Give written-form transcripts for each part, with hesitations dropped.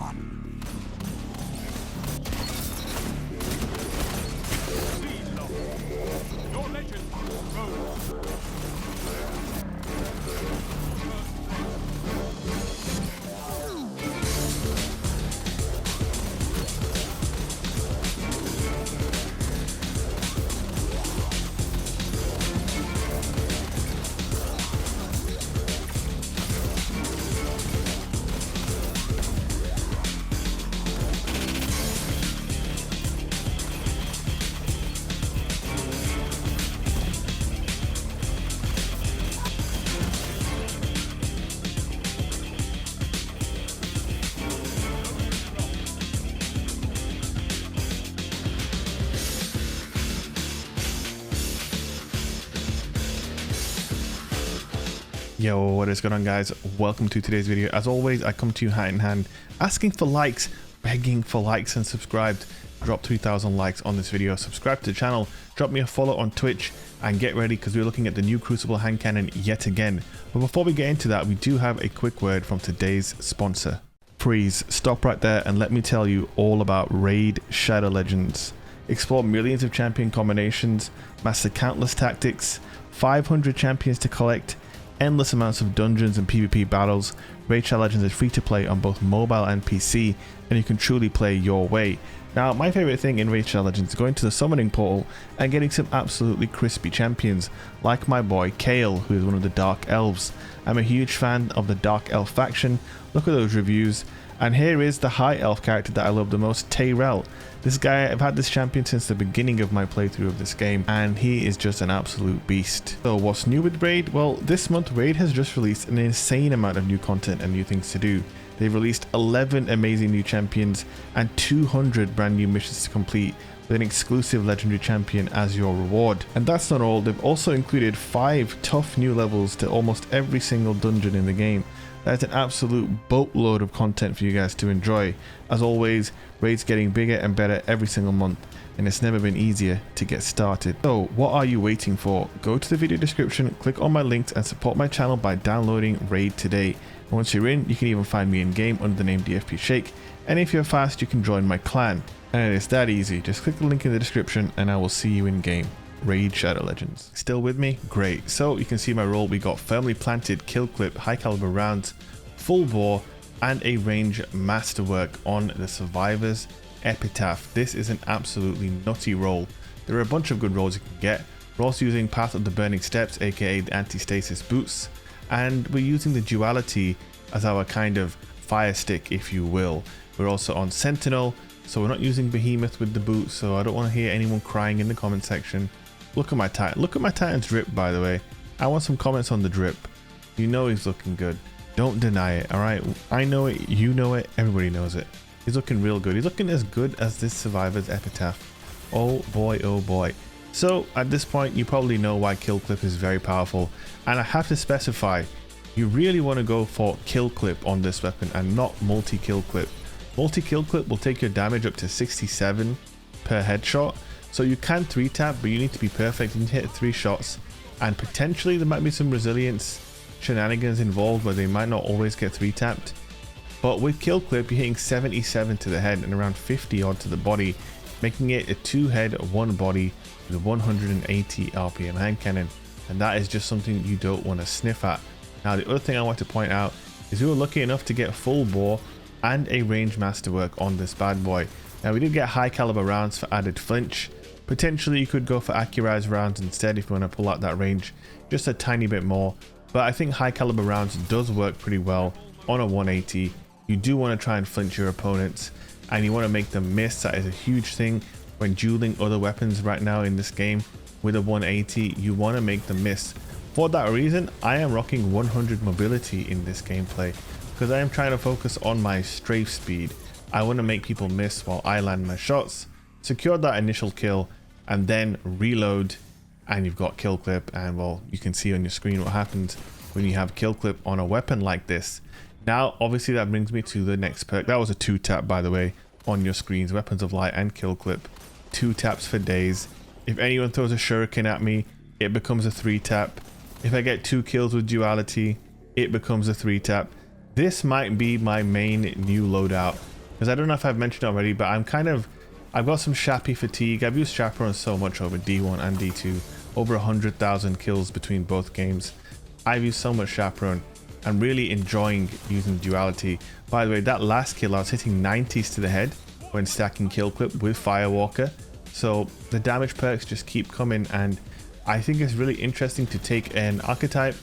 Your legend grows. Yo, what is going on, guys? Welcome to today's video. As always, I come to you hand in hand, asking for likes, begging for likes, and subscribed. Drop 3,000 likes on this video, subscribe to the channel, drop me a follow on Twitch, and get ready because we're looking at the new Crucible hand cannon yet again. But before we get into that, we do have a quick word from today's sponsor. Please stop right there and let me tell you all about Raid Shadow Legends. Explore millions of champion combinations, master countless tactics, 500 champions to collect, endless amounts of dungeons and PvP battles. Raid Shadow Legends is free to play on both mobile and PC, and you can truly play your way. Now, my favorite thing in Raid Shadow Legends is going to the summoning portal and getting some absolutely crispy champions, like my boy Kale, who is one of the Dark Elves. I'm a huge fan of the Dark Elf faction. Look at those reviews. And here is the High Elf character that I love the most, Tyrell. This guy, I've had this champion since the beginning of my playthrough of this game, and he is just an absolute beast. So what's new with Raid? Well, this month Raid has just released an insane amount of new content and new things to do. They've released 11 amazing new champions and 200 brand new missions to complete, with an exclusive legendary champion as your reward. And that's not all, they've also included 5 tough new levels to almost every single dungeon in the game. That's an absolute boatload of content for you guys to enjoy. As always, Raid's getting bigger and better every single month, and it's never been easier to get started. So what are you waiting for? Go to the video description, click on my links, and support my channel by downloading Raid today. And once you're in, you can even find me in game under the name DFP Shake, and if you're fast, you can join my clan. And it's that easy. Just click the link in the description and I will see you in game. Raid Shadow Legends. Still with me? Great. So you can see my role. We got firmly planted, kill clip, high caliber rounds, full bore, and a range masterwork on the survivors Epitaph. This is an absolutely nutty role. There are a bunch of good rolls you can get. We're also using Path of the Burning Steps, aka the anti-stasis boots, and we're using the duality as our kind of fire stick, if you will. We're also on Sentinel, so we're not using Behemoth with the boots, so I don't want to hear anyone crying in the comment section. Look at my Titan. Look at my Titan's drip, by the way. I want some comments on the drip. You know he's looking good. Don't deny it, alright? I know it, you know it, everybody knows it. He's looking real good. He's looking as good as this survivor's Epitaph. Oh boy, oh boy. So at this point, you probably know why kill clip is very powerful. And I have to specify, you really want to go for kill clip on this weapon and not multi-kill clip. Multi-kill clip will take your damage up to 67 per headshot. So you can 3-tap, but you need to be perfect. You need to hit 3 shots, and potentially there might be some resilience shenanigans involved where they might not always get 3-tapped. But with kill clip, you're hitting 77 to the head and around 50 odd to the body, making it a 2-head, 1-body with a 180 RPM hand cannon, and that is just something you don't want to sniff at. Now the other thing I want to point out is we were lucky enough to get full bore and a range masterwork on this bad boy. Now we did get high caliber rounds for added flinch. Potentially you could go for accurized rounds instead if you want to pull out that range just a tiny bit more, but I think high caliber rounds does work pretty well on a 180. You do want to try and flinch your opponents, and you want to make them miss. That is a huge thing when dueling other weapons right now in this game. With a 180, you want to make them miss. For that reason, I am rocking 100 mobility in this gameplay, because I am trying to focus on my strafe speed. I want to make people miss while I land my shots, secure that initial kill, and then reload, and you've got kill clip. And well, you can see on your screen what happens when you have kill clip on a weapon like this. Now obviously that brings me to the next perk. That was a 2-tap, by the way, on your screens. Weapons of Light and kill clip, 2 taps for days. If anyone throws a shuriken at me, it becomes a 3-tap. If I get 2 kills with duality, it becomes a 3-tap. This might be my main new loadout because I don't know if I've mentioned it already, but I've got some Shappy fatigue. I've used Chaperone so much over D1 and D2, over 100,000 kills between both games. I've used so much Chaperone. I'm really enjoying using duality. By the way, that last kill I was hitting 90s to the head when stacking kill clip with Firewalker. So the damage perks just keep coming, and I think it's really interesting to take an archetype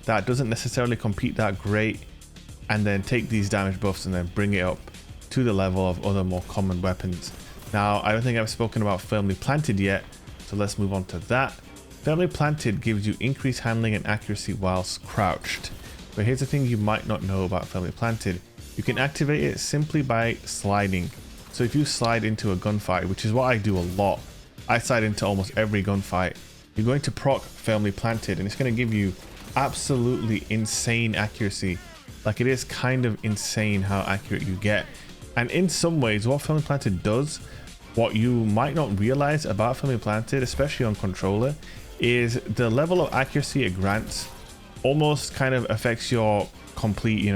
that doesn't necessarily compete that great and then take these damage buffs and then bring it up to the level of other more common weapons. Now, I don't think I've spoken about Firmly Planted yet, so let's move on to that. Firmly Planted gives you increased handling and accuracy whilst crouched. But here's the thing you might not know about Firmly Planted. You can activate it simply by sliding. So if you slide into a gunfight, which is what I do a lot, I slide into almost every gunfight, you're going to proc Firmly Planted, and it's going to give you absolutely insane accuracy. Like, it is kind of insane how accurate you get. And in some ways, what Firmly Planted does, what you might not realize about Firmly Planted, especially on controller, is the level of accuracy it grants almost kind of affects your complete,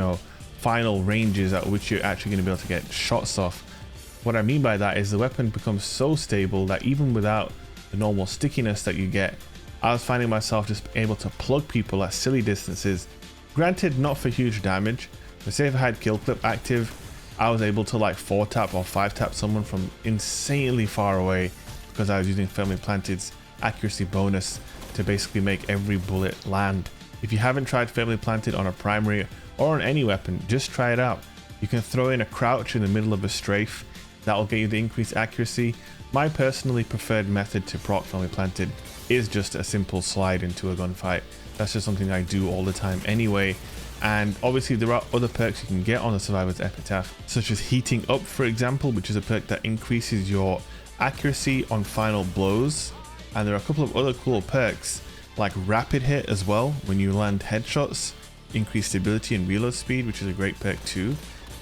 final ranges at which you're actually going to be able to get shots off. What I mean by that is the weapon becomes so stable that even without the normal stickiness that you get, I was finding myself just able to plug people at silly distances. Granted, not for huge damage, but say if I had kill clip active, I was able to like 4-tap or 5-tap someone from insanely far away because I was using Firmly Planted's accuracy bonus to basically make every bullet land. If you haven't tried Firmly Planted on a primary or on any weapon, just try it out. You can throw in a crouch in the middle of a strafe. That will get you the increased accuracy. My personally preferred method to proc Firmly Planted is just a simple slide into a gunfight. That's just something I do all the time anyway. And obviously there are other perks you can get on the Survivor's Epitaph, such as Heating Up, for example, which is a perk that increases your accuracy on final blows. And there are a couple of other cool perks like Rapid Hit as well. When you land headshots, increased stability and reload speed, which is a great perk too.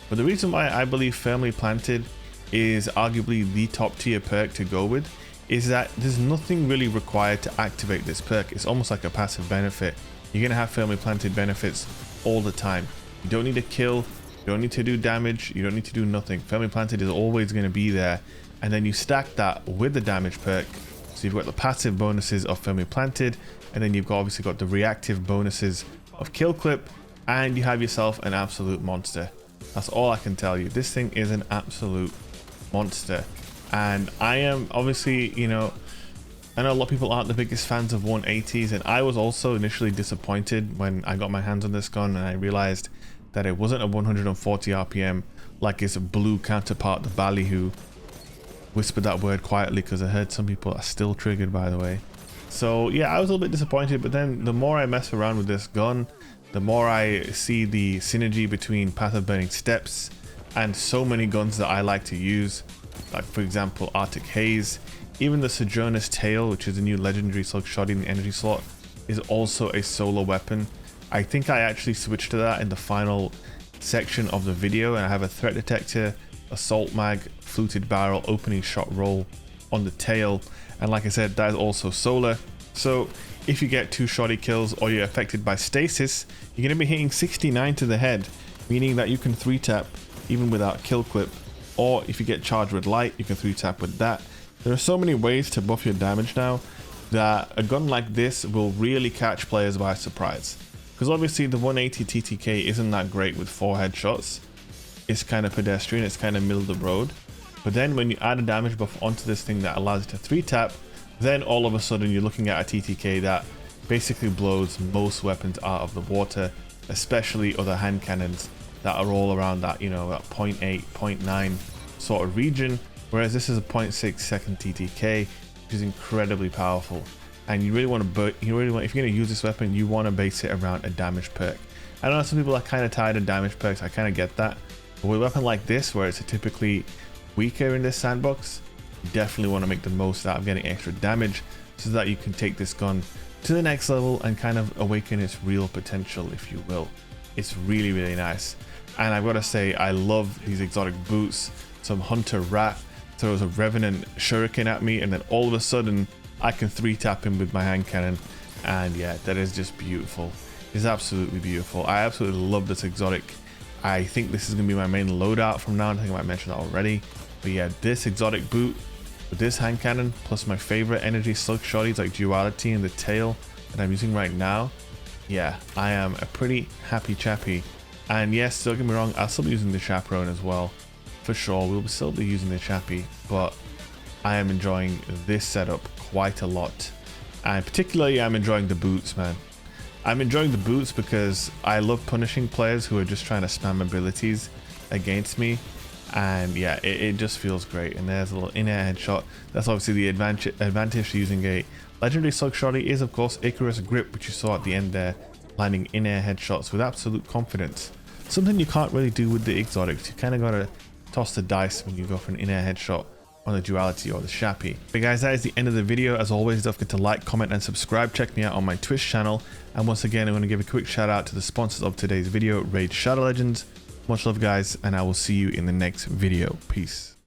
But the reason why I believe Firmly Planted is arguably the top tier perk to go with is that there's nothing really required to activate this perk. It's almost like a passive benefit. You're gonna have Firmly Planted benefits all the time. You don't need to kill, you don't need to do damage, you don't need to do nothing. Firmly Planted is always going to be there, and then you stack that with the damage perk. So you've got the passive bonuses of Firmly Planted, and then you've obviously got the reactive bonuses of kill clip, and you have yourself an absolute monster. That's all I can tell you. This thing is an absolute monster. And I am obviously, I know a lot of people aren't the biggest fans of 180s, and I was also initially disappointed when I got my hands on this gun and I realized that it wasn't a 140 RPM like its blue counterpart, the Ballyhoo. Whispered that word quietly because I heard some people are still triggered, by the way. So yeah, I was a little bit disappointed, but then the more I mess around with this gun, the more I see the synergy between Path of Burning Steps and so many guns that I like to use, like for example Arctic Haze. Even the Sojourner's Tail, which is a new legendary slug shot in the energy slot, is also a solo weapon. I think I actually switched to that in the final section of the video, and I have a threat detector, assault mag, fluted barrel, opening shot roll on the tail, and like I said, that is also solar. So if you get 2 shoddy kills or you're affected by stasis, you're going to be hitting 69 to the head, meaning that you can 3-tap even without kill clip, or if you get charged with light, you can 3-tap with that. There are so many ways to buff your damage now that a gun like this will really catch players by surprise. Because obviously the 180 TTK isn't that great with 4 headshots. It's kind of pedestrian, it's kind of middle of the road. But then when you add a damage buff onto this thing that allows you to 3-tap, then all of a sudden you're looking at a TTK that basically blows most weapons out of the water, especially other hand cannons that are all around that, that 0.8, 0.9 sort of region. Whereas this is a 0.6 second TTK, which is incredibly powerful. And you really want to, if you're going to use this weapon, you want to base it around a damage perk. I know some people are kind of tired of damage perks, I kind of get that. But with a weapon like this, where it's typically weaker in this sandbox, you definitely want to make the most out of getting extra damage so that you can take this gun to the next level and kind of awaken its real potential, if you will. It's really, really nice. And I've got to say, I love these exotic boots. Some Hunter Rat throws a Revenant Shuriken at me, and then all of a sudden I can 3-tap him with my hand cannon. And yeah, that is just beautiful. It's absolutely beautiful. I absolutely love this exotic. I think this is going to be my main loadout from now on. I think I might mention that already. But yeah, this exotic boot with this hand cannon, plus my favorite energy slug shotties like Duality and the tail that I'm using right now. Yeah, I am a pretty happy chappy. And yes, don't get me wrong, I'll still be using the chaperone as well. For sure, we'll still be using the chappy, but I am enjoying this setup quite a lot. And particularly, I'm enjoying the boots, man. I'm enjoying the boots because I love punishing players who are just trying to spam abilities against me. And yeah, it just feels great. And there's a little in-air headshot. That's obviously the advantage to using a legendary slug shotty is, of course, Icarus grip, which you saw at the end there, landing in-air headshots with absolute confidence. Something you can't really do with the exotics. You kind of gotta toss the dice when you go for an in-air headshot on the Duality or the Chappy. But guys, that is the end of the video. As always, don't forget to like, comment and subscribe. Check me out on my Twitch channel. And once again, I'm going to give a quick shout out to the sponsors of today's video, Raid Shadow Legends. Much love guys, and I will see you in the next video. Peace.